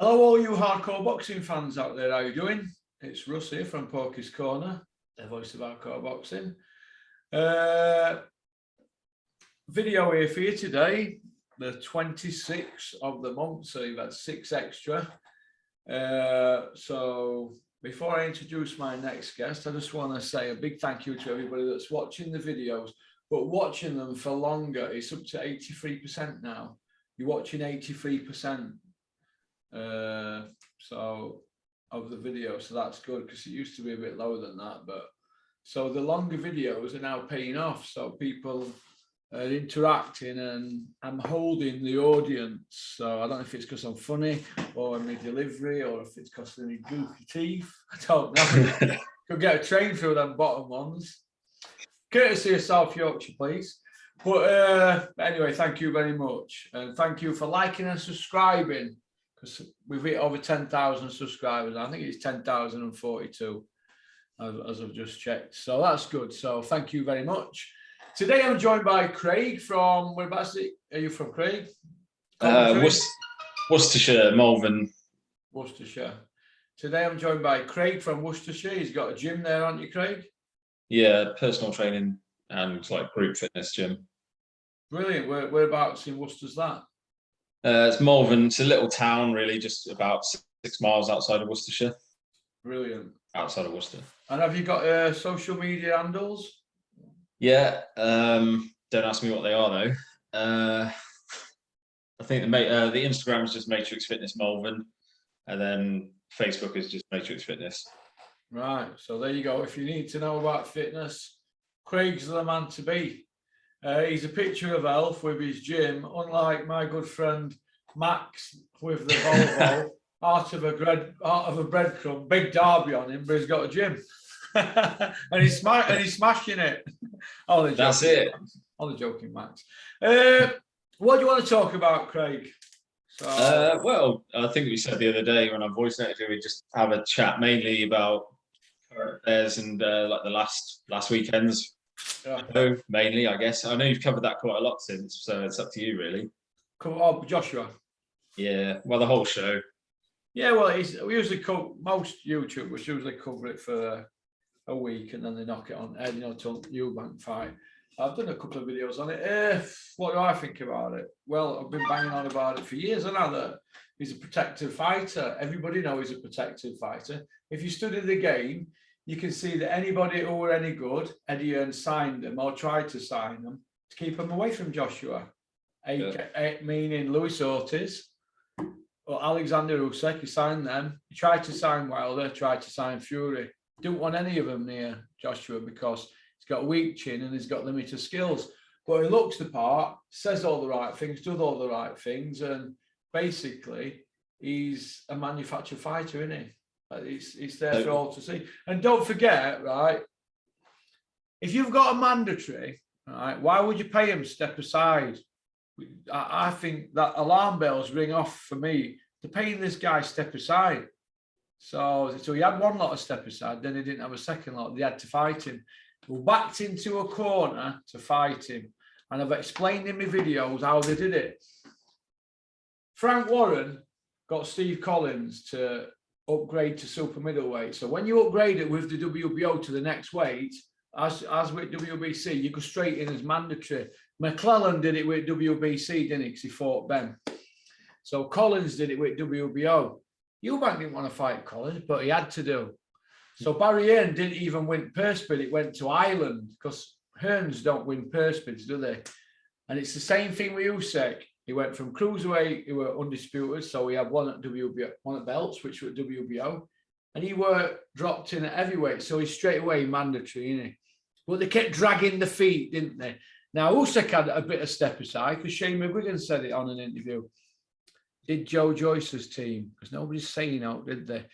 Hello, all you hardcore boxing fans out there. How you doing? It's Russ here from Porky's Corner, the voice of hardcore boxing. Video here for you today, the 26th of the month, so you've had 6 extra. So before I introduce my next guest, I just want to say a big thank you to everybody that's watching the videos, but watching them for longer. It's up to 83% now. You're watching 83%. So of the video, so that's good, because it used to be a bit lower than that. But so the longer videos are now paying off, so people are interacting and I'm holding the audience. So I don't know if it's because I'm funny or my delivery, or if it's because of any goofy teeth. I don't know. Could get a train through them bottom ones. Courtesy of South Yorkshire, please. But anyway, thank you very much, and thank you for liking and subscribing. We've hit over 10,000 subscribers. I think it's 10,042 as I've just checked. So that's good. So thank you very much. Today I'm joined by Craig from, whereabouts are you from, Craig? Worcestershire, Malvern. Worcestershire. Today I'm joined by Craig from Worcestershire. He's got a gym there, aren't you, Craig? Yeah, personal training and like group fitness gym. Brilliant. Whereabouts in Worcester's that? It's Malvern. It's a little town, really, just about 6 miles outside of Worcestershire. Brilliant. Outside of Worcester. And have you got social media handles? Yeah. Don't ask me what they are though. I think the Instagram is just Matrix Fitness Malvern, and then Facebook is just Matrix Fitness. Right. So there you go. If you need to know about fitness, Craig's the man to be. He's a picture of health with his gym, unlike my good friend Max with the Volvo. Out of a breadcrumb, big derby on him, but he's got a gym. and he's smashing it. That's it. Only joking, Max. What do you want to talk about, Craig? So, well, I think we said the other day when I voice noted you, we just have a chat mainly about current affairs and like the last weekends. Yeah. Mainly, I guess. I know you've covered that quite a lot since, so it's up to you, really. Oh, Joshua. Yeah, well, the whole show. Yeah, well, we usually most YouTubers usually cover it for a week and then they knock it on head, till Eubank fight. I've done a couple of videos on it. What do I think about it? Well, I've been banging on about it for years, and that he's a protected fighter. Everybody knows he's a protected fighter. If you study the game, you can see that anybody who were any good, Eddie Hearn signed them or tried to sign them to keep them away from Joshua. Meaning Luis Ortiz or Alexander Usyk, he signed them. He tried to sign Wilder, tried to sign Fury. Didn't want any of them near Joshua because he's got a weak chin and he's got limited skills. But he looks the part, says all the right things, does all the right things, and basically he's a manufactured fighter, isn't he? It's there for all to see. And don't forget, right, if you've got a mandatory, right, why would you pay him step aside? I think that alarm bells ring off for me. They're paying this guy step aside. So he had one lot of step aside, then he didn't have a second lot. They had to fight him. We backed into a corner to fight him. And I've explained in my videos how they did it. Frank Warren got Steve Collins to upgrade to super middleweight. So when you upgrade it with the WBO to the next weight, as with WBC, you go straight in as mandatory. McClellan did it with WBC, didn't he? Because he fought Ben. So Collins did it with WBO. Eubank didn't want to fight Collins, but he had to do. So Barry Hearn didn't even win purse bid. It went to Ireland because Hearns don't win purse bids, do they? And it's the same thing with Usyk. He went from cruiserweight, he were undisputed, so he had one at WBO, one at belts, which were WBO, and he were dropped in at heavyweight, so he's straight away mandatory, isn't he? But they kept dragging the feet, didn't they? Now Usyk had a bit of step aside because Shane McGuigan said it on an interview. Did Joe Joyce's team? Because nobody's saying out, did they?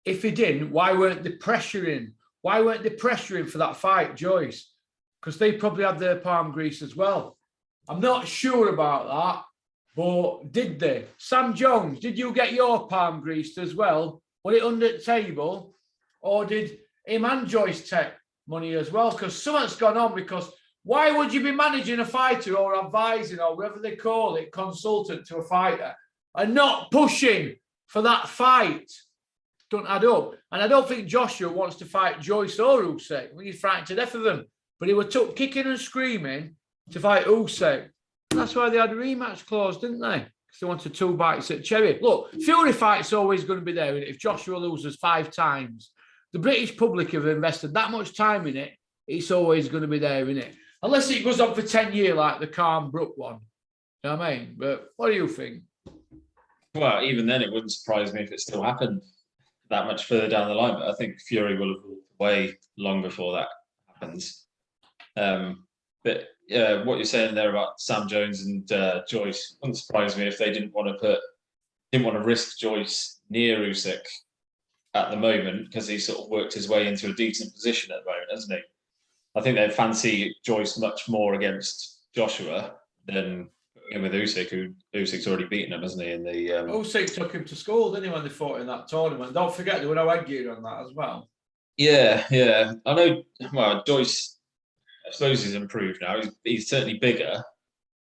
If he didn't, why weren't they pressuring? Why weren't they pressuring for that fight, Joyce? Because they probably had their palm grease as well. I'm not sure about that, but did they? Sam Jones, did you get your palm greased as well? Was it under the table? Or did him and Joyce take money as well? Because something's gone on, because why would you be managing a fighter or advising or whatever they call it, consultant to a fighter, and not pushing for that fight don't add up. And I don't think Joshua wants to fight Joyce or Usyk. I think he's frightened to death of them. But he was kicking and screaming to fight Usyk. And that's why they had a rematch clause, didn't they? Because they wanted 2 bites at cherry. Look, Fury fight's always going to be there. If Joshua loses 5 times, the British public have invested that much time in it, it's always going to be there, isn't it? Unless it goes on for 10 years like the Khan Brook one. You know what I mean? But what do you think? Well, even then, it wouldn't surprise me if it still happened that much further down the line. But I think Fury will have walked away long before that happens. But what you're saying there about Sam Jones and Joyce wouldn't surprise me if they didn't want to risk Joyce near Usyk at the moment, because he sort of worked his way into a decent position at the moment, hasn't he? I think they fancy Joyce much more against Joshua than him with Usyk, who Usyk's already beaten him, hasn't he? In the Usyk took him to school, didn't he, when they fought in that tournament? Don't forget there were no headgear on that as well. Yeah. I know. Well, Joyce, I suppose he's improved now. He's certainly bigger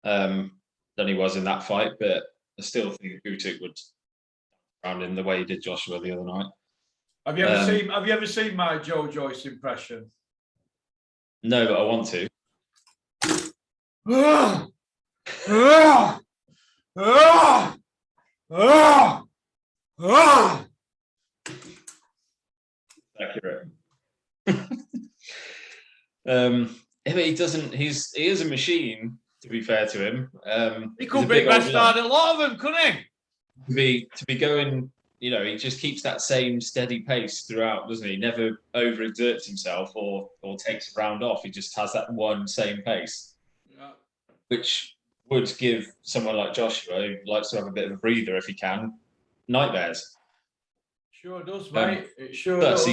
than he was in that fight, but I still think Usyk would round him the way he did Joshua the other night. Have you ever seen my Joe Joyce impression? No, but I want to. Accurate. He doesn't. He is a machine. To be fair to him, he could be best out of a lot of them, couldn't he? To be going. He just keeps that same steady pace throughout, doesn't he? Never overexerts himself or takes a round off. He just has that one same pace, which would give someone like Joshua, who likes to have a bit of a breather if he can, nightmares. Sure does, mate. It sure does.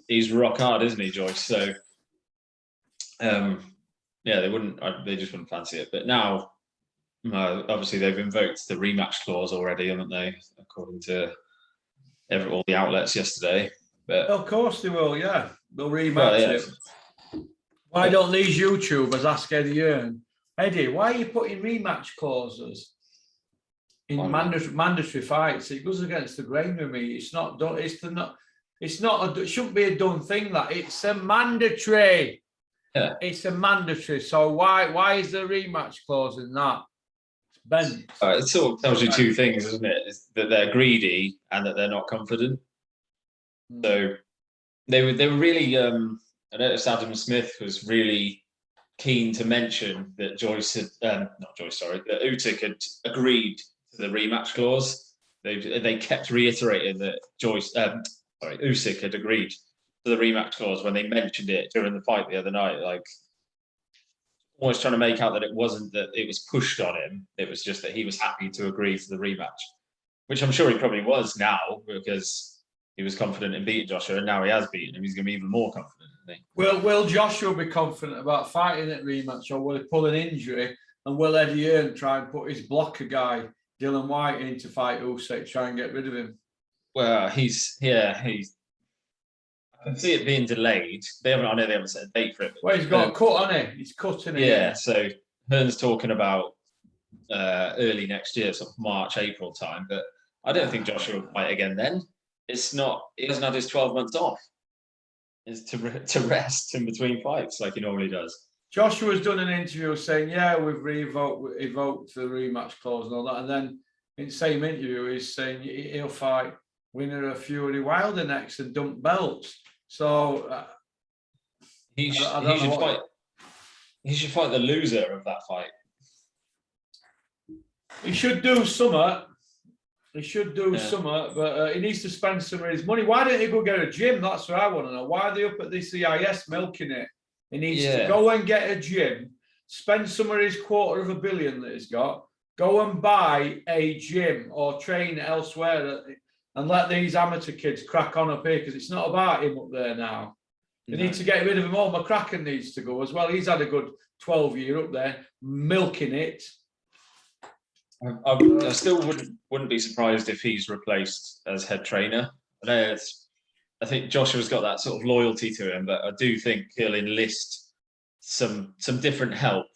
He's rock hard, isn't he, Joyce? So, they just wouldn't fancy it. But now, obviously, they've invoked the rematch clause already, haven't they? According to all the outlets yesterday. But of course they will, yeah. They'll rematch it. Why don't these YouTubers ask Eddie Hearn, Eddie, why are you putting rematch clauses in mandatory fights? It goes against the grain with me. It's not done. It shouldn't be a done thing. It's a mandatory. Yeah. It's a mandatory. So why is there a rematch clause in that? Ben. It sort of tells you 2 things, doesn't it? It's that they're greedy and that they're not confident. So they were really. I noticed Adam Smith was really keen to mention that that Usyk had agreed to the rematch clause. They kept reiterating that Usyk had agreed to the rematch clause when they mentioned it during the fight the other night. Like, always trying to make out that it wasn't that it was pushed on him. It was just that he was happy to agree to the rematch, which I'm sure he probably was now, because he was confident in beating Joshua, and now he has beaten him. He's going to be even more confident, isn't he? Will Joshua be confident about fighting at rematch, or will he pull an injury? And will Eddie Hearn try and put his blocker guy, Dylan White, in to fight Usyk, try and get rid of him? Well, I can see it being delayed. I know they haven't set a date for it. Well, he's got a cut, hasn't he? He's cutting it. Yeah, so Hearn's talking about early next year, sort of March, April time. But I don't think Joshua will fight again then. It's not. He hasn't had his 12 months off. It's to rest in between fights like he normally does. Joshua's done an interview saying, "Yeah, we've evoked the rematch clause and all that," and then in the same interview he's saying he'll fight winner of Fury Wilder next and dump belts. So he should fight. He should fight the loser of that fight. He should do something. But he needs to spend some of his money. Why don't he go get a gym? That's what I want to know. Why are they up at the CIS milking it? He needs to go and get a gym, spend some of his $250 million that he's got, go and buy a gym or train elsewhere, and let these amateur kids crack on up here, because it's not about him up there now. They need to get rid of him all. McCracken needs to go as well. He's had a good 12 year up there, milking it. I still wouldn't be surprised if he's replaced as head trainer. I think Joshua's got that sort of loyalty to him, but I do think he'll enlist some different help,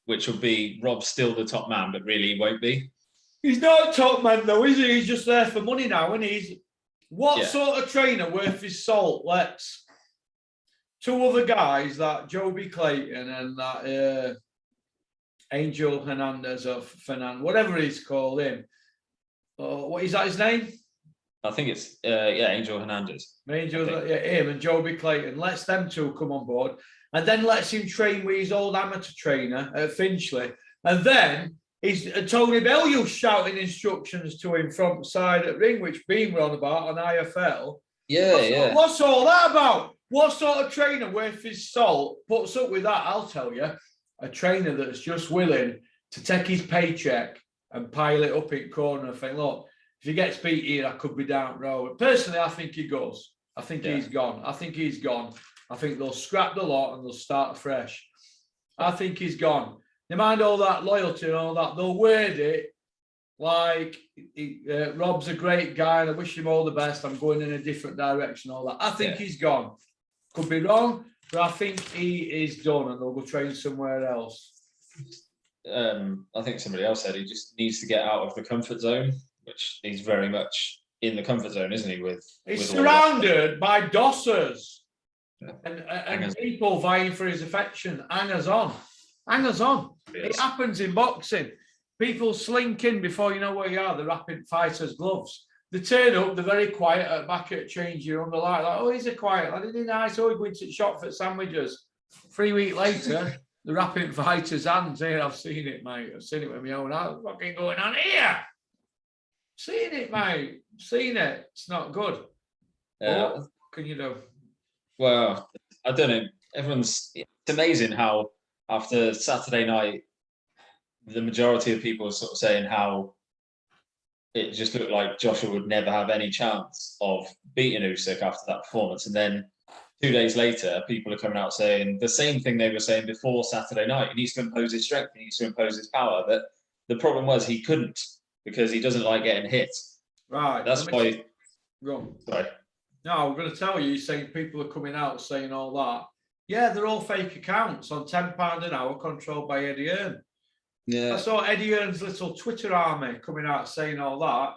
which will be Rob's still the top man, but really he won't be. He's not a top man though, is he? He's just there for money now, and what Yeah. sort of trainer worth his salt lets two other guys, that Joby Clayton and that Angel Hernandez or Fernand, whatever he's called him. What is that his name? I think it's Angel Hernandez. Angel, him and Joby Clayton. Lets them two come on board, and then lets him train with his old amateur trainer at Finchley, and then he's Tony Bellew shouting instructions to him from side at ring, which Beam were on about on IFL. What's all that about? What sort of trainer worth his salt puts up with that? I'll tell you, a trainer that's just willing to take his paycheck and pile it up in corner and think, look, if he gets beat here, I could be down road. Personally, I think he goes. I think he's gone. I think they'll scrap the lot and they'll start fresh. I think he's gone. Never mind all that loyalty and all that. They'll word it like Rob's a great guy and I wish him all the best. I'm going in a different direction, all that. I think he's gone. Could be wrong, but I think he is done and they'll go train somewhere else. I think somebody else said he just needs to get out of the comfort zone, which he's very much in the comfort zone, isn't he? He's surrounded by dossers and people vying for his affection. Hangers on. It happens in boxing. People slink in before you know where you are. They're wrapping fighters' gloves. They turn up, they're very quiet at back at change. You're on the light, like, oh, he's a quiet lad. Isn't he nice? Oh, he went to shop for sandwiches. 3 weeks later, they're wrapping fighters' hands. Here, I've seen it, mate. I've seen it with my own eyes. What's fucking going on here? Seen it, mate. Seen it. It's not good. What can you do? Well, I don't know. It's amazing how after Saturday night, the majority of people are sort of saying how it just looked like Joshua would never have any chance of beating Usyk after that performance. And then 2 days later, people are coming out saying the same thing they were saying before Saturday night. He needs to impose his strength. He needs to impose his power. But the problem was he couldn't because he doesn't like getting hit. Right. That's why. Wrong. Sorry. No, I'm going to tell you, saying people are coming out saying all that. Yeah, they're all fake accounts on £10 an hour controlled by Eddie Hearn. Yeah. I saw Eddie Hearn's little Twitter army coming out saying all that.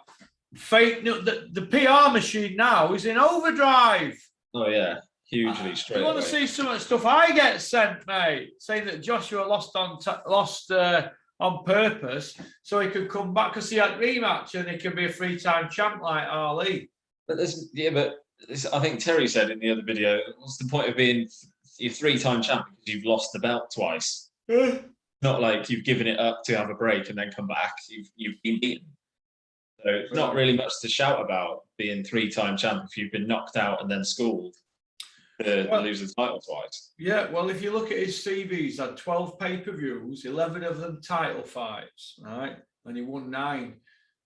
Fake. The PR machine now is in overdrive. Oh, yeah. Hugely straight. You want to see some of the stuff I get sent, mate, saying that Joshua lost on purpose so he could come back because he had rematch and he could be a 3-time champ like Ali. But I think Terry said in the other video, what's the point of being your 3-time champ because you've lost the belt twice? Not like you've given it up to have a break and then come back. You've been beaten. So it's not really much to shout about being 3-time champ if you've been knocked out and then schooled to lose the title twice. Yeah, well, if you look at his CV, he's had 12 pay-per-views, 11 of them title fights, right? And he won 9.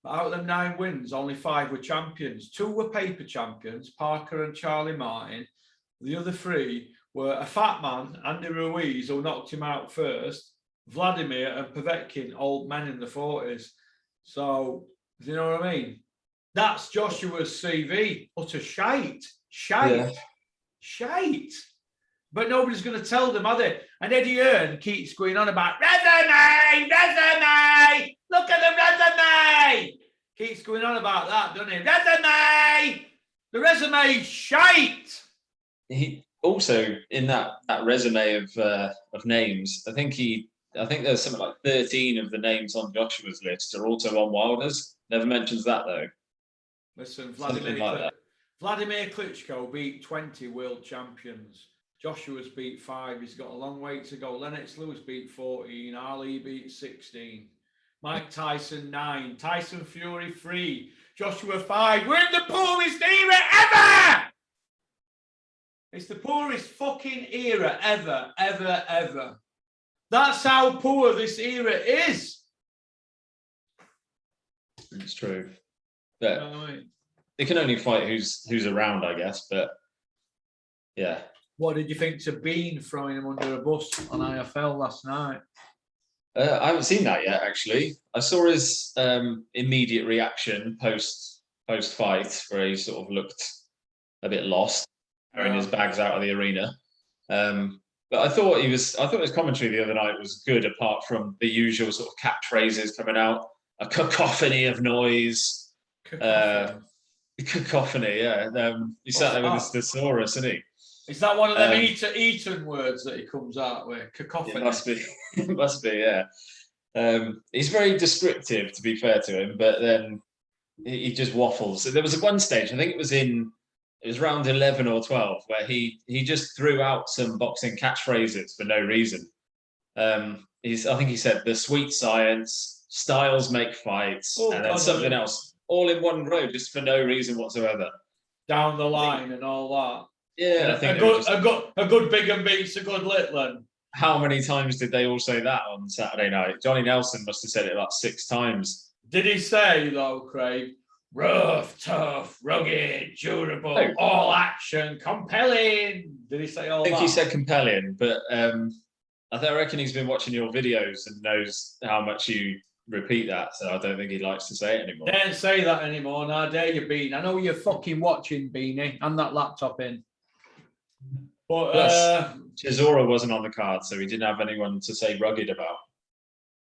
But out of them 9 wins, only 5 were champions. 2 were paper champions, Parker and Charlie Martin. The other 3 were a fat man, Andy Ruiz, who knocked him out first, Vladimir and Povetkin, old men in the 40s. So, do you know what I mean? That's Joshua's CV. Utter shite. Shite. But nobody's going to tell them, are they? And Eddie Hearn keeps going on about resume. Look at the resume. Keeps going on about that, doesn't he? Resume. The resume's shite. He also in that resume of names. I think there's something like 13 of the names on Joshua's list are also on Wilder's. Never mentions that though. Listen, Vladimir Klitschko beat 20 world champions. Joshua's beat 5. He's got a long way to go. Lennox Lewis beat 14. Ali beat 16. Mike Tyson 9. Tyson Fury 3. Joshua 5. We're in the poorest era ever! It's the poorest fucking era ever. That's how poor this era is. It's true. But they can only fight who's around, I guess. But yeah. What did you think to Bean throwing him under a bus on IFL last night? I haven't seen that yet, actually. I saw his immediate reaction post fight, where he sort of looked a bit lost, carrying his bags out of the arena. But I thought his commentary the other night was good, apart from the usual sort of catchphrases coming out. a cacophony of noise. Cacophony, yeah. He sat there with his thesaurus, isn't he? Is that one of them Eton words that he comes out with? Cacophony. It must be. It must be, yeah. He's very descriptive, to be fair to him, but then he just waffles. So there was one stage, I think it was round 11 or 12, where he just threw out some boxing catchphrases for no reason. I think he said the sweet science, styles make fights, and then something else, all in one row, just for no reason whatsoever. Down the line and all that. Yeah, I think a good big and beats a good little. How many times did they all say that on Saturday night? Johnny Nelson must have said it about 6 times. Did he say, though, Craig, rough, tough, rugged, durable, all action, compelling? Did he say all that? I think he said compelling, but I reckon he's been watching your videos and knows how much you repeat that, so I don't think he likes to say it anymore. Don't say that anymore, now dare you, Bean. I know you're fucking watching, Beanie, and that laptop in. But Chisora wasn't on the card, so he didn't have anyone to say rugged about.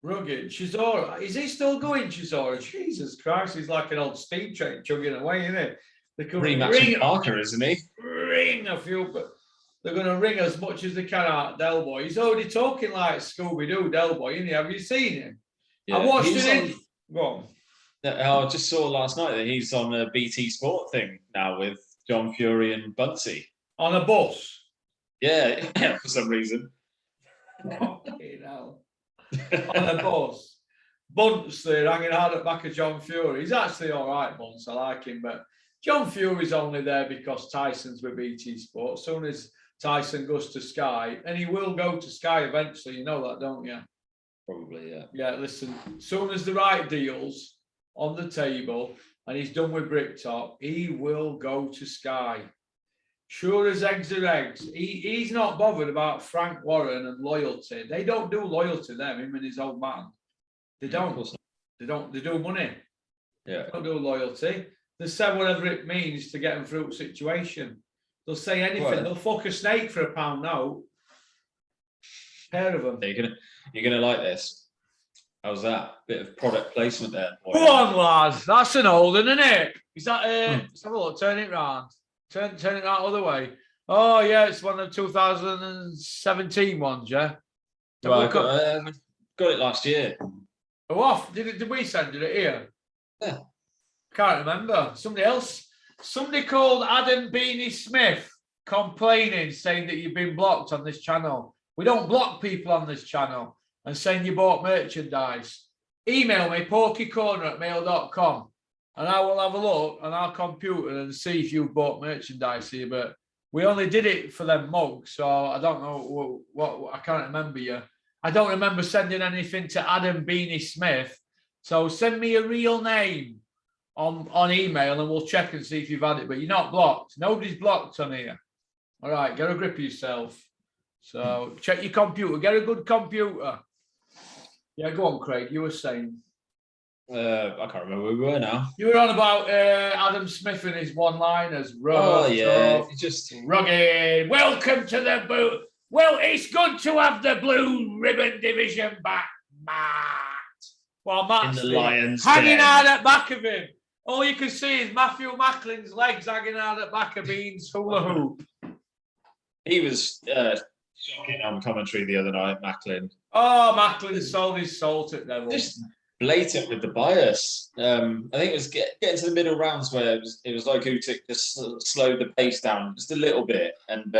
Rugged? Chisora? Is he still going, Chisora? Jesus Christ, he's like an old steam train chugging away, isn't it? Rematch Parker, isn't he? Ring a few, but they're going to ring as much as they can out Del Boy. He's already talking like Scooby-Doo, Del Boy, isn't he? Have you seen him? Yeah, I watched it. Go on. I just saw last night that he's on a BT Sport thing now with John Fury and Bunsey. On a bus? Yeah, for some reason. Okay, now. On a bus. Bunce there hanging hard at the back of John Fury. He's actually all right, Bunce. I like him, but John Fury's only there because Tyson's with BT Sport. As soon as Tyson goes to Sky, and he will go to Sky eventually, you know that, don't you? Probably, yeah. Yeah, listen, as soon as the right deal's on the table and he's done with Bricktop, he will go to Sky. Sure as eggs are eggs. He's not bothered about Frank Warren and loyalty. They don't do loyalty, them, him and his old man. They don't. They do money. Yeah. They don't do loyalty. They say whatever it means to get them through the situation. They'll say anything. Well, they'll fuck a snake for £1 note. Pair of them. You're gonna like this. How's that? Bit of product placement there. Go on, lads. That's an old one, isn't it? Is that let's have a look, turn it round. Turn it that other way. Oh yeah, it's one of the 2017 ones, yeah. Well, I got it last year. Oh, off. Did we send it here? Yeah. Can't remember. Somebody called Adam Beanie Smith complaining, saying that you've been blocked on this channel. We don't block people on this channel and saying you bought merchandise. Email me, porkycorner@mail.com, and I will have a look on our computer and see if you bought merchandise here. But we only did it for them mugs, so I don't know what I can't remember you. I don't remember sending anything to Adam Beanie Smith. So send me a real name on email and we'll check and see if you've had it. But you're not blocked. Nobody's blocked on here. All right, get a grip of yourself. So check your computer. Get a good computer. Yeah, go on, Craig. You were saying. I can't remember where we were now. You were on about Adam Smith and his one-liners. Oh yeah, just rugged. Welcome to the boot. Well, it's good to have the blue ribbon division back, Matt. Well, Matt's in the Lions hanging out at the back of him. All you can see is Matthew Macklin's legs hanging out at the back of Bean's hula hoop. He was shocking on commentary the other night, Macklin. Oh, Macklin sold his soul to Neville. Just blatant with the bias. I think it was getting to the middle rounds where it was like Usyk just slowed the pace down just a little bit, and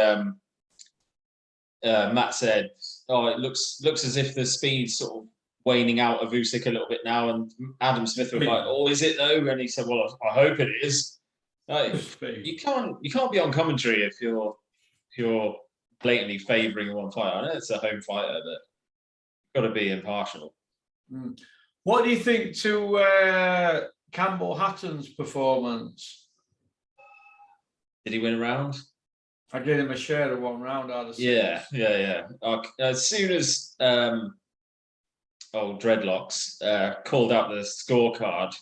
Matt said, "Oh, it looks as if the speed's sort of waning out of Usyk a little bit now." And Adam Smith was like, "Oh, is it though?" And he said, "Well, I hope it is." Like, you can't be on commentary if you're blatantly favouring one fighter. I know it's a home fighter, but you've got to be impartial. What do you think to Campbell Hatton's performance? Did he win a round? I gave him a share of 1 round out of 6. Yeah. As soon as old Dreadlocks called out the scorecard,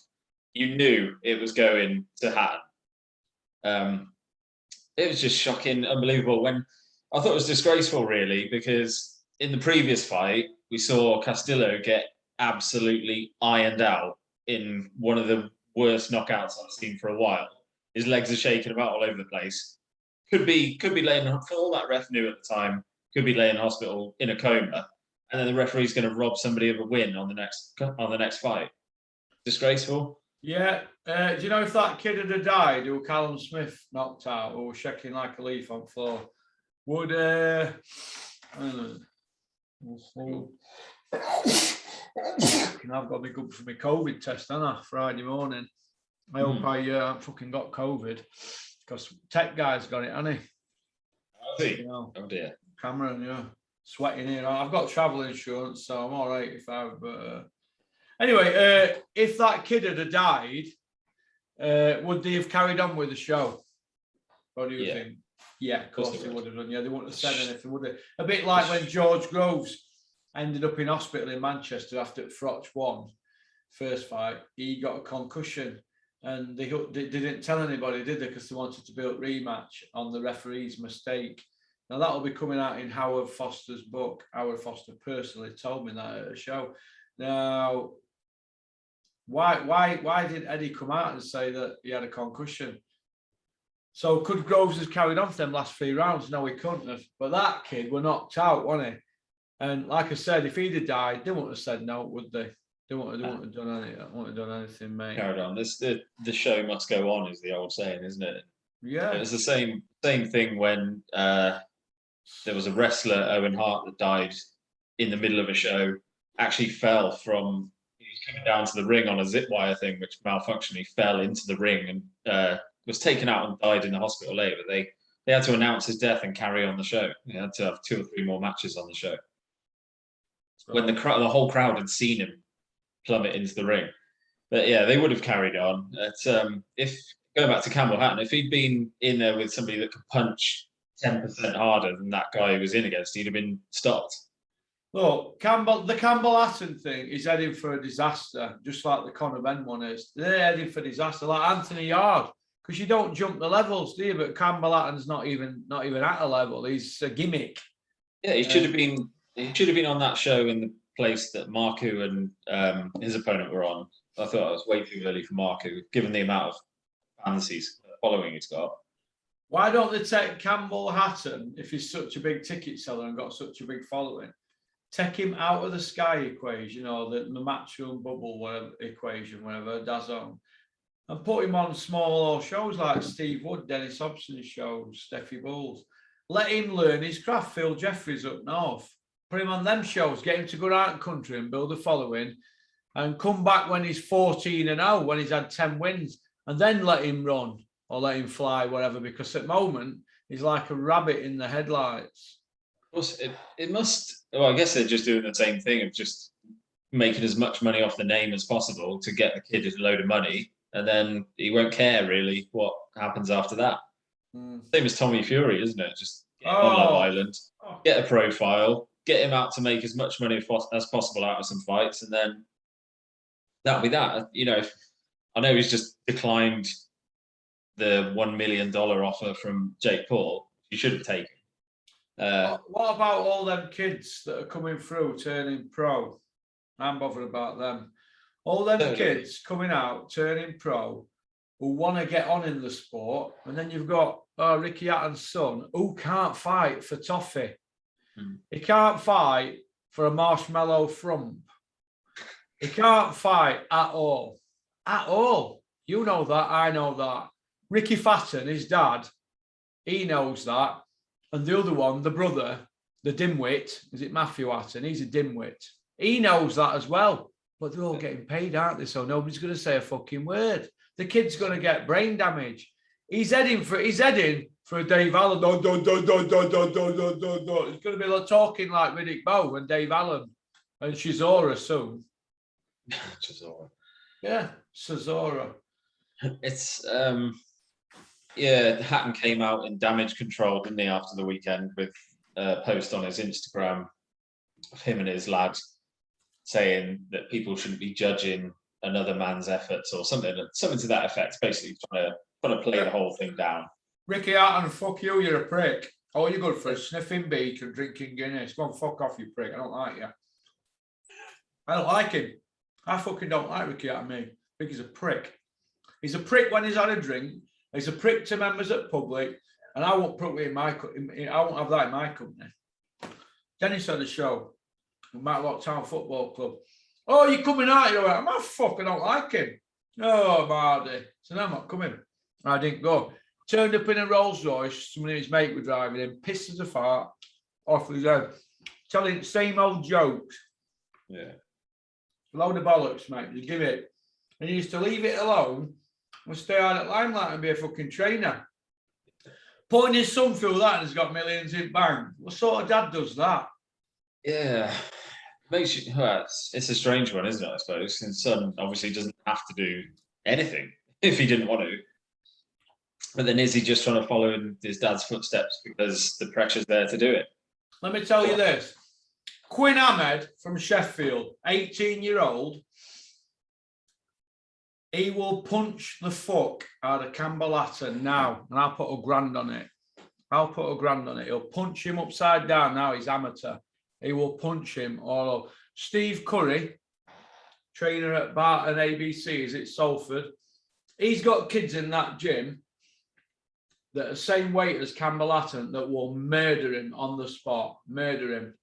you knew it was going to Hatton. It was just shocking, unbelievable. When I thought it was disgraceful, really, because in the previous fight, we saw Castillo get absolutely ironed out in one of the worst knockouts I've seen for a while. His legs are shaking about all over the place. Could be laying, for all that ref knew at the time, could be laying in hospital in a coma, and then the referee's going to rob somebody of a win on the next fight. Disgraceful. Yeah. Do you know if that kid had died who Callum Smith knocked out or was shaking like a leaf on the floor? Would I've got to be good for my COVID test, haven't I? Friday morning. I hope I fucking got COVID because tech guy's got it, hasn't he? You know, oh dear. Cameron, yeah. Sweating here. I've got travel insurance, so I'm all right if I. But anyway, if that kid had died, would they have carried on with the show? What do you think? Yeah, of course they would have done. Yeah, they wouldn't have said anything, would they? A bit like when George Groves ended up in hospital in Manchester after Froch won first fight. He got a concussion, and they didn't tell anybody, did they? Because they wanted to build rematch on the referee's mistake. Now that'll be coming out in Howard Foster's book. Howard Foster personally told me that at a show. Now, why did Eddie come out and say that he had a concussion? So could Groves have carried on for them last 3 rounds? No, he couldn't have. But that kid were knocked out, wasn't he? And like I said, if he'd have died, they wouldn't have said no, would they? They wouldn't have done anything, mate. Carried on. The show must go on, is the old saying, isn't it? Yeah. It was the same thing when there was a wrestler, Owen Hart, that died in the middle of a show. Actually fell from, he was coming down to the ring on a zip wire thing, which malfunctioned. He fell into the ring and was taken out and died in the hospital later. But they had to announce his death and carry on the show. They had to have 2 or 3 more matches on the show. When the whole crowd had seen him plummet into the ring. But yeah, they would have carried on. If going back to Campbell Hatton, if he'd been in there with somebody that could punch 10% harder than that guy who was in against, he'd have been stopped. Look, the Campbell Hatton thing is heading for a disaster, just like the Conor Benn one is. They're heading for disaster, like Anthony Yard, because you don't jump the levels, do you? But Campbell Hatton's not even at a level. He's a gimmick. Yeah, he should have been. He should have been on that show in the place that Marku and his opponent were on. I thought it was way too early for Marku, given the amount of fancies following he's got. Why don't they take Campbell Hatton, if he's such a big ticket seller and got such a big following, take him out of the Sky equation, or the Matchroom Bubble whatever equation, whatever, DAZN, and put him on small shows like Steve Wood, Dennis Hobson's shows, Steffi Bulls. Let him learn his craft. Phil Jeffries up north. Put him on them shows, get him to go out in country and build a following, and come back when he's 14-0, when he's had 10 wins, and then let him run or let him fly, whatever, because at the moment he's like a rabbit in the headlights. Of course, it must. Well, I guess they're just doing the same thing of just making as much money off the name as possible to get the kid a load of money, and then he won't care really what happens after that. Same as Tommy Fury, isn't it? Just get on Love Island, get a profile, get him out to make as much money as possible out of some fights, and then that'll be that. You know, I know he's just declined the $1 million offer from Jake Paul. He should have taken. What about all them kids that are coming through turning pro? I'm bothered about them. All them kids coming out turning pro who want to get on in the sport, and then you've got Ricky Hatton's son who can't fight for toffee. He can't fight for a marshmallow frump. He can't fight at all. At all. You know that, I know that. Ricky Hatton, his dad, he knows that. And the other one, the brother, the dimwit, is it Matthew Hatton? He's a dimwit. He knows that as well. But they're all getting paid, aren't they? So nobody's going to say a fucking word. The kid's going to get brain damage. He's heading for a Dave Allen. He's going to be talking like Riddick Bowe and Dave Allen and Chisora soon. Chisora. Yeah, Chisora. It's Hatton came out in Damage Control, didn't he, after the weekend with a post on his Instagram of him and his lad saying that people shouldn't be judging another man's efforts or something to that effect, basically trying to play the whole thing down. Ricky Hatton, fuck you, you're a prick. All you're good for is sniffing beach and drinking Guinness. Go and fuck off, you prick. I don't like you. I don't like him. I fucking don't like Ricky out of me. I think he's a prick. He's a prick when he's had a drink. He's a prick to members at public, and I won't put it in my. I won't have that in my company. Dennis had a show, Matlock Town Football Club. Oh, you're coming out? You're like, I'm fuck. I don't like him. Oh, Mardy. So I'm not coming. I didn't go. Turned up in a Rolls Royce. Somebody his mate was driving him. Pissed as a fart. Off his head. Telling the same old jokes. Yeah. Load of bollocks, mate. You give it. And he used to leave it alone and stay out at Limelight and be a fucking trainer. Putting his son through that and has got millions in bank. What sort of dad does that? Yeah. Makes you, well, it's a strange one, isn't it? I suppose. His son obviously doesn't have to do anything if he didn't want to. But then is he just trying to follow in his dad's footsteps because the pressure's there to do it? Let me tell you this. Quinn Ahmed from Sheffield, 18-year-old, he will punch the fuck out of Campbell Hatton now, and I'll put $1,000 on it. I'll put $1,000 on it. He'll punch him upside down now. He's amateur. He will punch him all over. Steve Curry, trainer at Barton ABC, is it Salford? He's got kids in that gym that are the same weight as Campbell Hatton that will murder him on the spot. Murder him.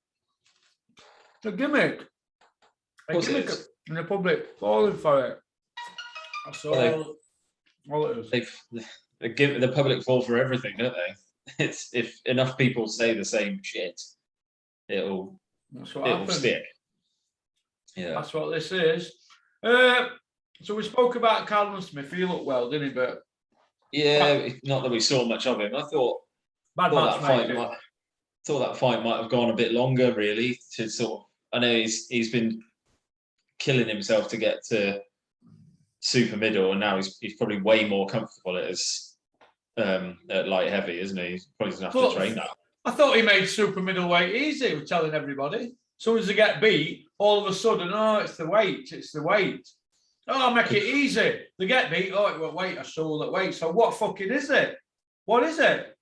A gimmick. A gimmick in the public. Falling for it. That's all it is. The public fall for everything, don't they? It's if enough people say the same shit, it'll stick. Yeah. That's what this is. So we spoke about Callum Smith. He looked well, didn't he? But yeah, not that we saw much of him. I thought that fight might have gone a bit longer, really. To sort of, I know he's been killing himself to get to super middle, and now he's probably way more comfortable at light heavy, isn't he? He probably doesn't have to train that. I thought he made super middleweight easy. We're telling everybody. As soon as they get beat, all of a sudden, oh, it's the weight. It's the weight. Oh, make it easy. They get beat. Oh, it won't wait. I saw that weight. So what fucking is it? What is it?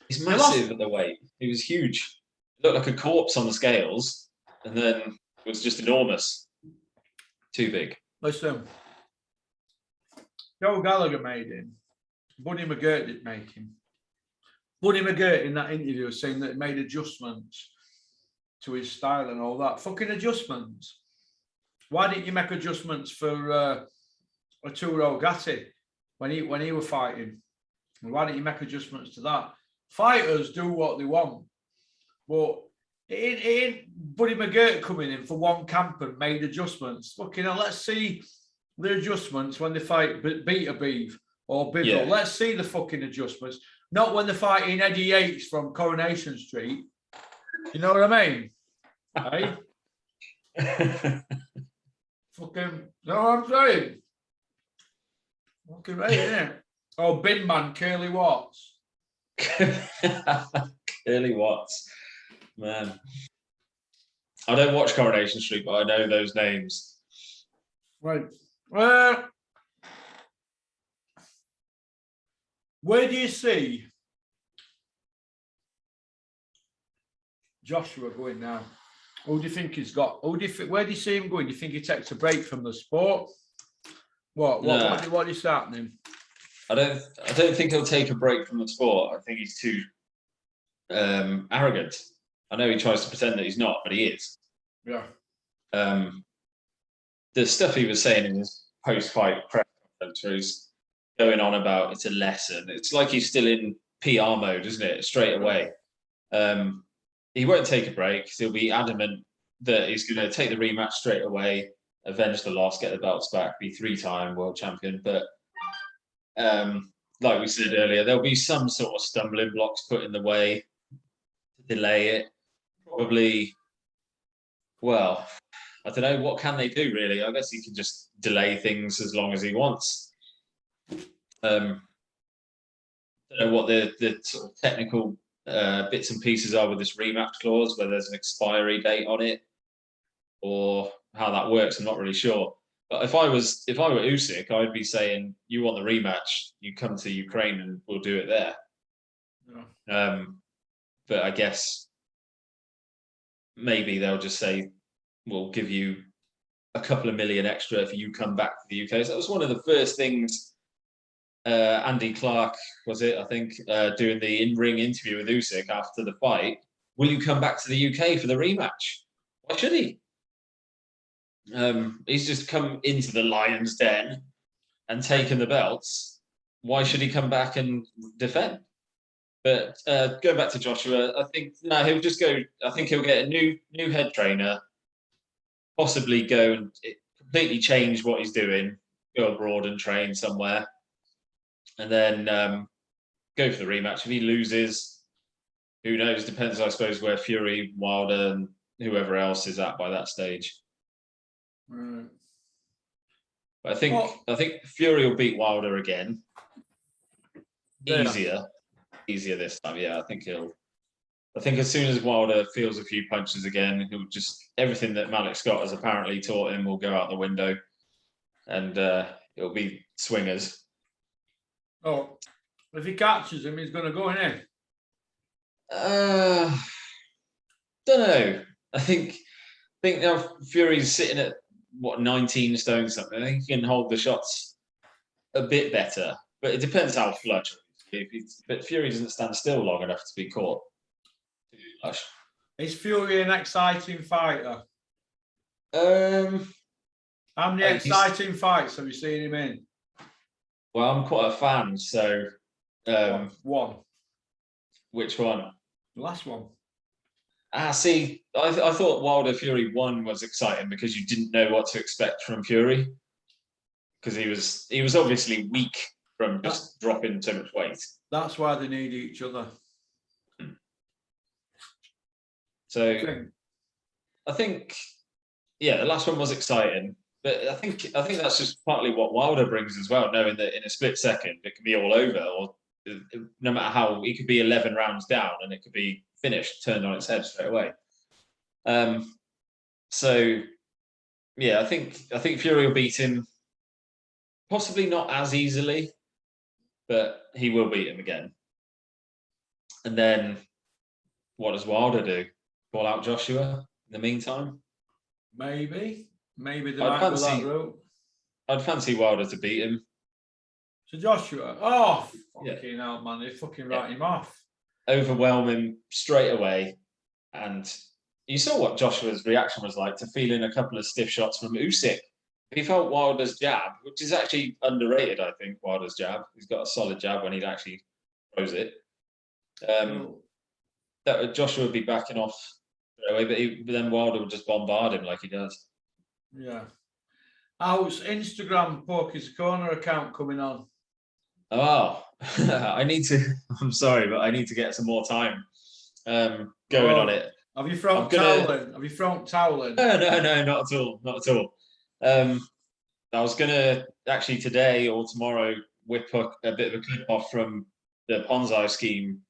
He's massive at the weight. He was huge. He looked like a corpse on the scales, and then it was just enormous. Too big. Listen, Joe Gallagher made him. Buddy McGirt didn't make him. Buddy McGirt in that interview was saying that he made adjustments to his style and all that. Fucking adjustments. Why didn't you make adjustments for Arturo Gatti when he was fighting? And why didn't you make adjustments to that? Fighters do what they want, but it ain't Buddy McGirt coming in for one camp and made adjustments. Fucking hell, let's see the adjustments when they fight Beta Beef or Bivol. Yeah. Let's see the fucking adjustments, not when they're fighting Eddie Yates from Coronation Street. You know what I mean? Hey? Fucking, no, I'm saying. Fucking right, innit? Oh, Bin Man, Curly Watts. Curly Watts. Man. I don't watch Coronation Street, but I know those names. Right. Where do you see Joshua going now? Who do you think he's got? Where do you see him going? Do you think he takes a break from the sport? What is happening? I don't think he'll take a break from the sport. I think he's too arrogant. I know he tries to pretend that he's not, but he is. Yeah. The stuff he was saying in his post-fight press conference, where he's going on about it's a lesson. It's like he's still in PR mode, isn't it? Straight away. He won't take a break. He'll be adamant that he's going to take the rematch straight away, avenge the loss, get the belts back, be 3-time world champion. But like we said earlier, there'll be some sort of stumbling blocks put in the way to delay it. Probably, well, I don't know, what can they do, really? I guess he can just delay things as long as he wants. I don't know what the sort of technical bits and pieces are with this rematch clause, whether there's an expiry date on it or how that works. I'm not really sure. But if I were Usyk, I'd be saying, you want the rematch, you come to Ukraine and we'll do it there. Yeah. But I guess maybe they'll just say, we'll give you a couple of million extra if you come back to the UK. So that was one of the first things Andy Clark, was it, I think, doing the in-ring interview with Usyk after the fight. Will you come back to the UK for the rematch? Why should he? He's just come into the lion's den and taken the belts. Why should he come back and defend? But going back to Joshua, I think he'll just go. I think he'll get a new head trainer, possibly go and completely change what he's doing, go abroad and train somewhere, and then go for the rematch. If he loses, who knows? Depends, I suppose, where Fury, Wilder, and whoever else is at by that stage. Right. But I think Fury will beat Wilder again. Yeah. Easier this time. Yeah, I think as soon as Wilder feels a few punches again, he'll just, everything that Malik Scott has apparently taught him will go out the window, and it'll be swingers. Oh, if he catches him, he's going to go in. Don't know. I think now Fury's sitting at 19 stone something. I think he can hold the shots a bit better, but it depends how flush. But Fury doesn't stand still long enough to be caught. Is Fury an exciting fighter? How many exciting fights have you seen him in? Well, I'm quite a fan, so one. Which one? The last one. See, I thought Wilder Fury 1 was exciting because you didn't know what to expect from Fury, because he was obviously weak from just dropping so much weight. That's why they need each other. So I think the last one was exciting, but I think that's just partly what Wilder brings as well, knowing that in a split second it can be all over, or no matter how, it could be 11 rounds down and it could be finished, turned on its head straight away. So yeah, I think Fury will beat him, possibly not as easily, but he will beat him again. And then what does Wilder do? Call out Joshua in the meantime? Maybe they might go that route. I'd fancy Wilder to beat him. So Joshua, fucking hell, man, they fucking write him off. Overwhelm him straight away. And you saw what Joshua's reaction was like to feeling a couple of stiff shots from Usyk. He felt Wilder's jab, which is actually underrated, I think, Wilder's jab. He's got a solid jab when he actually throws it. That Joshua would be backing off straight away, but then Wilder would just bombard him like he does. Yeah. How's Instagram Porky's Corner account coming on? Oh, I'm sorry, but I need to get some more time going on it. Have you thrown toweling? Have you thrown toweling? No, not at all. Not at all. I was going to actually today or tomorrow whip a bit of a clip off from the Ponzi scheme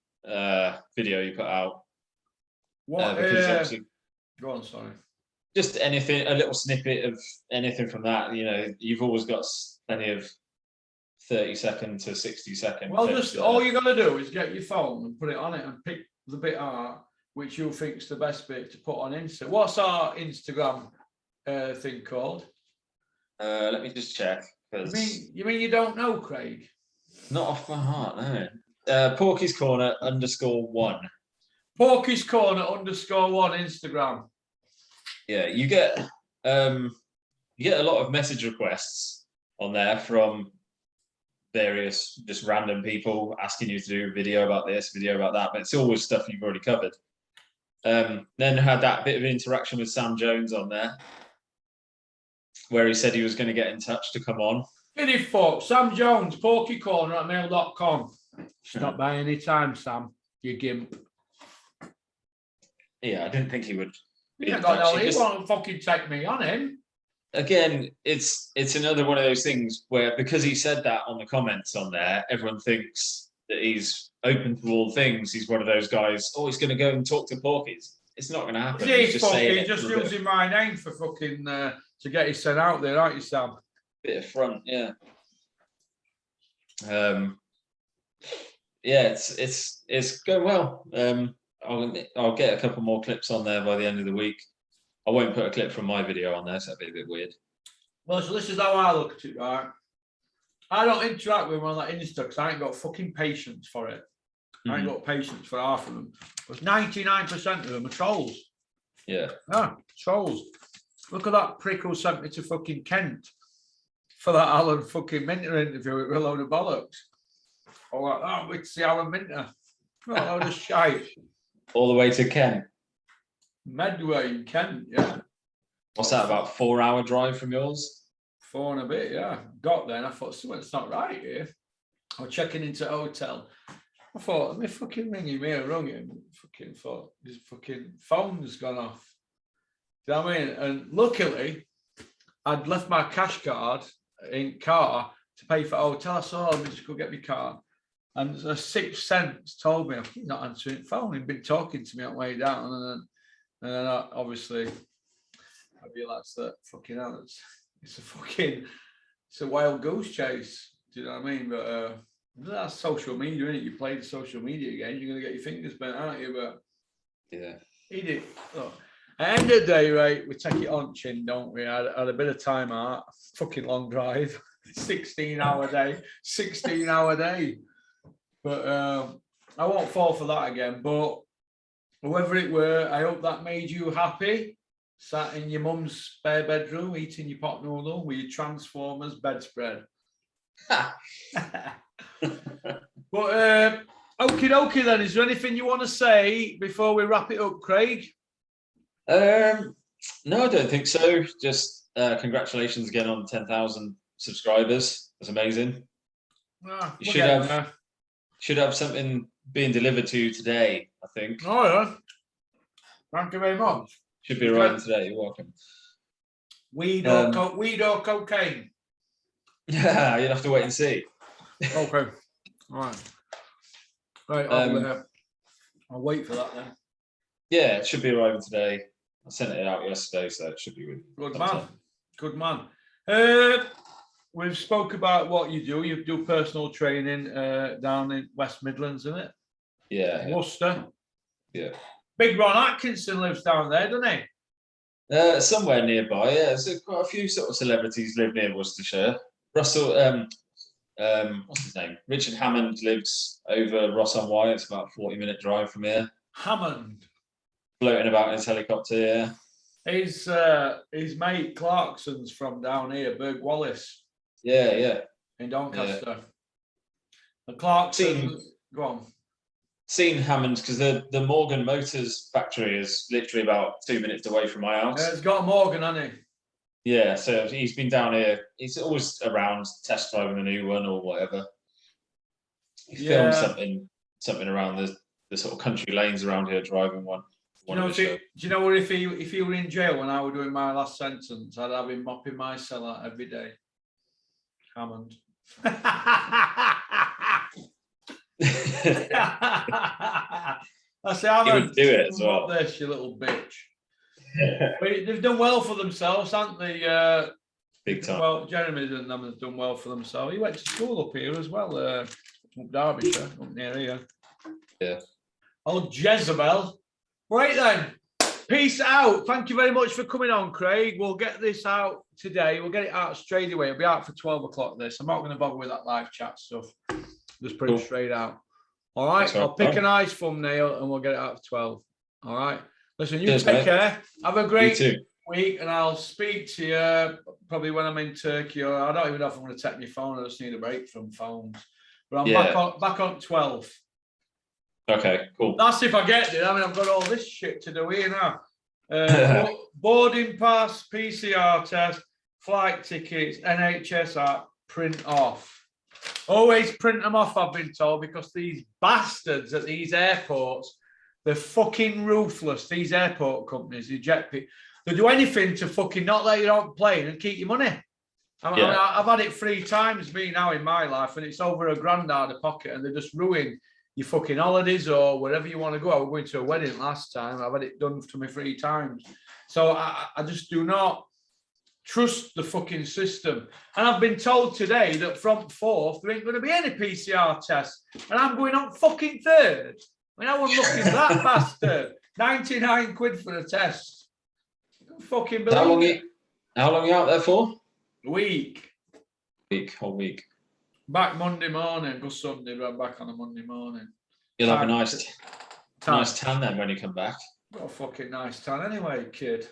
video you put out. What? Because obviously, go on, sorry. Just anything, a little snippet of anything from that. You know, you've always got plenty of 30-second to 60-second. Well, just all you got to do is get your phone and put it on it and pick the bit out which you think's the best bit to put on Insta. What's our Instagram thing called? Let me just check. You mean you don't know, Craig? Not off my heart, no. Porky's Corner _1. Porky's Corner _1 Instagram. Yeah, you get a lot of message requests on there from various just random people asking you to do a video about this, video about that, but it's always stuff you've already covered. Then had that bit of interaction with Sam Jones on there, where he said he was going to get in touch to come on. Any folks, Sam Jones, porkycorner@mail.com. Stop by any time, Sam. You gimp. Yeah, I didn't think he would. He won't fucking take me on him. Again, it's another one of those things where, because he said that on the comments on there, everyone thinks that he's open to all things. He's one of those guys, he's going to go and talk to Porkies. It's not going to happen. He's just using my name for fucking to get his sent out there, aren't you, Sam? Bit of front, yeah. Yeah, it's going well. I'll get a couple more clips on there by the end of the week. I won't put a clip from my video on there, so that'd be a bit weird. Well, so this is how I look at it, right? I don't interact with them on that Insta because I ain't got fucking patience for it. I ain't got patience for half of them. But 99% of them are trolls. Yeah. Ah, trolls. Look at that prick who sent me to fucking Kent for that Alan fucking Minter interview with a load of bollocks. Oh, like that, we'd see Alan Minter. Oh, a load of shite. All the way to Kent. Medway in Kent, yeah. What's that, about 4-hour drive from yours? 4 and a bit, yeah. Got there and I thought, something's not right here. I was checking into a hotel. I thought, let me fucking ring him here. I rung him. Fucking thought, his fucking phone's gone off. Do you know what I mean? And luckily, I'd left my cash card in car to pay for hotel. I saw, let me just go get my car. And a sixth sense told me, he's not answering the phone. He'd been talking to me on the way down. And then obviously, I realised that fucking hell, it's a wild goose chase. Do you know what I mean? But that's social media, isn't it? You play the social media game, you're going to get your fingers bent, aren't you? But yeah, he did. Look, at the end of the day, right, we take it on chin, don't we? I had a bit of time out, fucking long drive, 16-hour day. But I won't fall for that again. But whoever it were, I hope that made you happy. Sat in your mum's spare bedroom, eating your pot noodle with your Transformers bedspread. But okie dokie then, is there anything you want to say before we wrap it up, Craig? No, I don't think so. Just congratulations again on 10,000 subscribers. That's amazing. You should have something being delivered to you today, I think. Oh yeah. Thank you very much. Should be arriving today. You're welcome. Weed or cocaine? Yeah, you'll have to wait and see. Okay. All right. Right, I'll wait for that then. Yeah, it should be arriving today. I sent it out yesterday, so it should be with you. Good man. Good man. We've spoke about what you do. You do personal training down in West Midlands, isn't it? Yeah. Worcester. Yeah. Big Ron Atkinson lives down there, doesn't he? Somewhere nearby, yeah. So quite a few sort of celebrities live near Worcestershire. Russell, what's his name? Richard Hammond lives over Ross-on-Wye. It's about a 40-minute drive from here. Hammond. Floating about in his helicopter, yeah. His mate Clarkson's from down here, Berg Wallace. Yeah, yeah. In Doncaster. Yeah. And Clarkson, go on. Seen Hammond because the Morgan Motors factory is literally about 2 minutes away from my house. Yeah, he's got a Morgan, hasn't he? Yeah, so he's been down here. He's always around test driving a new one or whatever. He filmed something around the sort of country lanes around here driving one. Do you know what? If he were in jail when I was doing my last sentence, I'd have him mopping my cellar every day. Hammond. I say, Hammond, you would do it as well. This, you little bitch. But they've done well for themselves, haven't they? Big time. Well, Jeremy and them have done well for themselves. He went to school up here as well, up Derbyshire, up near here. Yeah. Oh, Jezebel. Right then. Peace out. Thank you very much for coming on, Craig. We'll get this out today. We'll get it out straight away. It'll be out for 12 o'clock this. I'm not going to bother with that live chat stuff. Just put it straight out. All right. I'll pick a nice thumbnail and we'll get it out for 12. All right. Listen, you take care. Have a great week and I'll speak to you probably when I'm in Turkey, or I don't even know if I'm going to take my phone. I just need a break from phones. But I'm back on 12. Okay, cool. That's if I get it. I mean, I've got all this shit to do here now. Boarding pass, PCR test, flight tickets, NHS app, print off. Always print them off, I've been told, because these bastards at these airports, they're fucking ruthless. These airport companies, the jet people, they do anything to fucking not let you on plane and keep your money. I mean, I've had it 3 times, me now, in my life, and it's over $1,000 out of pocket, and they just ruin your fucking holidays or wherever you want to go. I was going to a wedding last time. I've had it done to me 3 times. So I just do not trust the fucking system. And I've been told today that from 4th, there ain't going to be any PCR tests. And I'm going on fucking 3rd. I mean, I was looking at that bastard. 99 quid for a test. fucking How long believe it. How long are you out there for? Week. Whole week. Back Monday morning, go Sunday, right back on a Monday morning. You'll have a Time nice tan then when you come back. Got a fucking nice tan anyway, kid. Is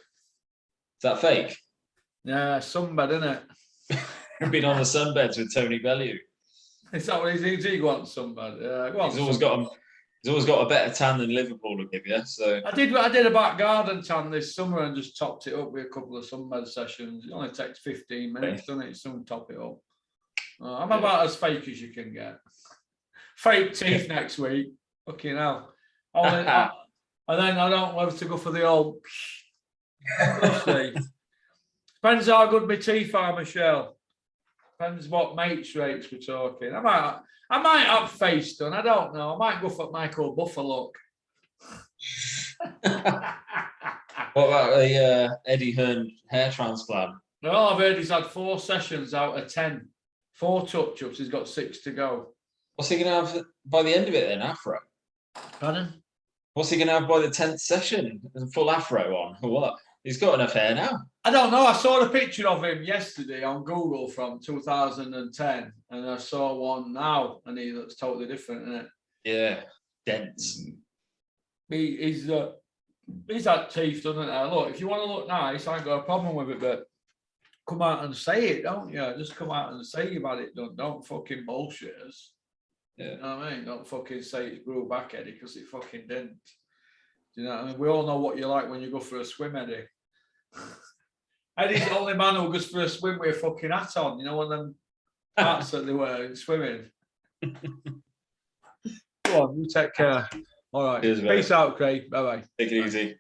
that fake? Yeah, sunbed, innit? You've been on the sunbeds with Tony Bellew. Is that what he wants, sunbed? Yeah, He's always got a better tan than Liverpool will give you. So I did a back garden tan this summer and just topped it up with a couple of sunbed sessions. It only takes 15 minutes, doesn't it? Soon top it up. I'm about as fake as you can get. Fake teeth next week. Fucking hell. And then I don't want to go for the old. We'll see. Depends how good my teeth are, Michelle. Depends what mates rates we're talking. I might have face done. I don't know. I might go for Michael Buffer look. what about the Eddie Hearn hair transplant? No, I've heard he's had 4 sessions out of 10. 4 touch-ups. He's got 6 to go. What's he going to have by the end of it then, afro? Pardon? What's he going to have by the 10th session? A full afro on or what? He's got enough hair now. I don't know. I saw a picture of him yesterday on Google from 2010, and I saw one now, and he looks totally different, isn't it? Yeah, dense. He's had teeth, doesn't it? Look, if you want to look nice, I ain't got a problem with it, but come out and say it, don't you? Just come out and say you've had it done. Don't fucking bullshit us. Yeah. You know what I mean? Don't fucking say it grew back, Eddie, because it fucking didn't. Do you know what I mean? We all know what you're like when you go for a swim, Eddie. Eddie's the only man who goes for a swim with a fucking hat on. You know, one of them hats that they wear swimming. Go on, you take care. All right. Cheers, Peace out, Craig. Bye-bye. Take it easy.